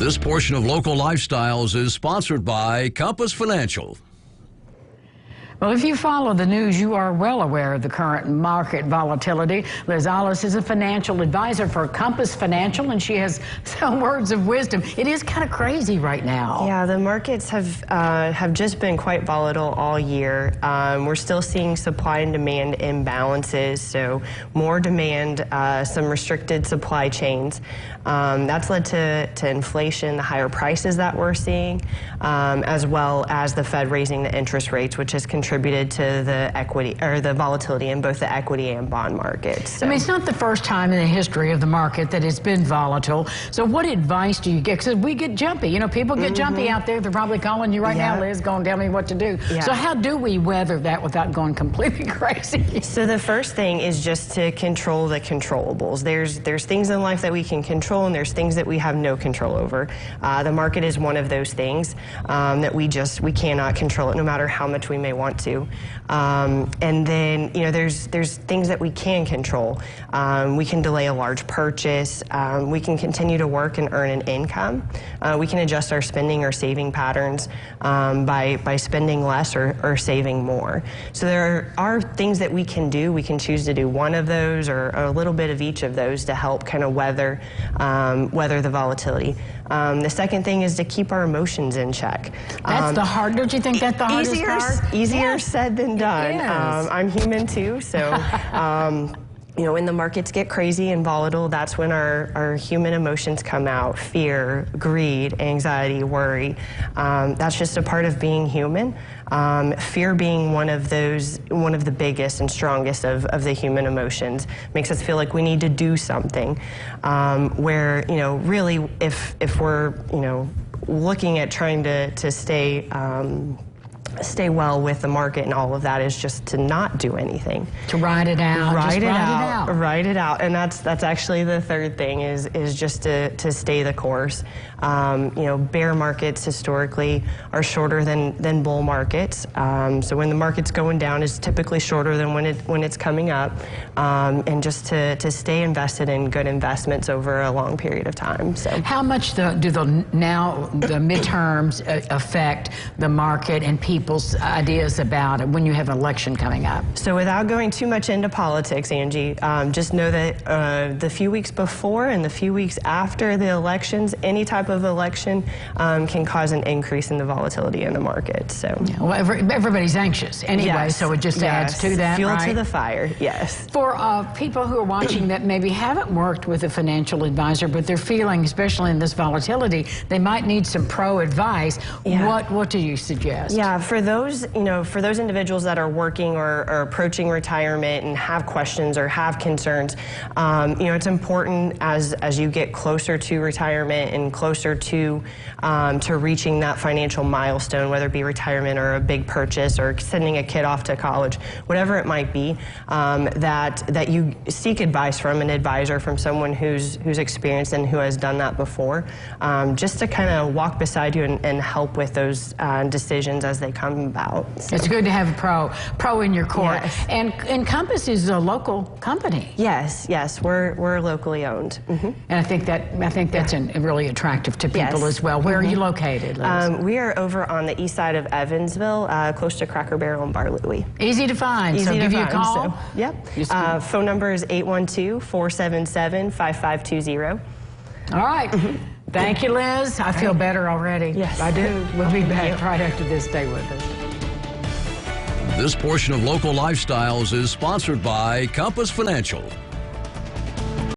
This portion of Local Lifestyles is sponsored by Compass Financial. Well, if you follow the news, you are well aware of the current market volatility. Liz Allis is a financial advisor for Compass Financial, and she has some words of wisdom. It is kind of crazy right now. Yeah, the markets have just been quite volatile all year. We're still seeing supply and demand imbalances, so more demand, some restricted supply chains. That's led to inflation, the higher prices that we're seeing, as well as the Fed raising the interest rates, which has contributed to the equity or the volatility in both the equity and bond markets. So. I mean, it's not the first time in the history of the market that it's been volatile. So what advice do you get? Because we get jumpy. You know, people get jumpy out there. They're probably calling you right now, Liz, going to tell me what to do. Yeah. So how do we weather that without going completely crazy? So the first thing is just to control the controllables. There's things in life that we can control, and there's things that we have no control over. The market is one of those things that we cannot control it, no matter how much we may want to. And then, you know, there's things that we can control. We can delay a large purchase. We can continue to work and earn an income. We can adjust our spending or saving patterns by spending less or saving more. So there are things that we can do. We can choose to do one of those or a little bit of each of those to help kind of weather the volatility. The second thing is to keep our emotions in check. That's don't you think that's the hardest part? Easier said than done. I'm human too, so you know, when the markets get crazy and volatile, that's when our human emotions come out: fear, greed, anxiety, worry. That's just a part of being human. Fear being one of the biggest and strongest of the human emotions, makes us feel like we need to do something. Where, you know, really, if we're, you know, looking at trying to stay well with the market and all of that, is just to not do anything. To ride it out. Ride it out. And that's actually the third thing is just to stay the course. You know, bear markets historically are shorter than bull markets. So when the market's going down, it's typically shorter than when it's coming up. And just to stay invested in good investments over a long period of time. So how much do the midterms affect the market and people's ideas about it when you have an election coming up? So without going too much into politics, Angie, just know that the few weeks before and the few weeks after the elections, any type of election can cause an increase in the volatility in the market. So yeah, well, everybody's anxious anyway, so it just adds to that. Fuel to the fire. Yes. For people who are watching that maybe haven't worked with a financial advisor, but they're feeling, especially in this volatility, they might need some pro advice. Yeah. What do you suggest? Yeah, for those individuals that are working or approaching retirement and have questions or have concerns, you know, it's important as you get closer to retirement and closer to reaching that financial milestone, whether it be retirement or a big purchase or sending a kid off to college, whatever it might be, that you seek advice from an advisor, from someone who's experienced and who has done that before, just to kind of walk beside you and help with those decisions as they come about. So. It's good to have a pro in your court. Yes. And Compass is a local company. Yes, we're locally owned. And I think that's really attractive to people as well. Where are you located, Liz? We are over on the east side of Evansville, close to Cracker Barrel and Bar Louie. Easy to find. So give you a call. So, yep. Phone number is 812-477-5520. All right. Thank you, Liz. I feel better already. Yes. I do. We'll be back right after this. Stay with us. This portion of Local Lifestyles is sponsored by Compass Financial.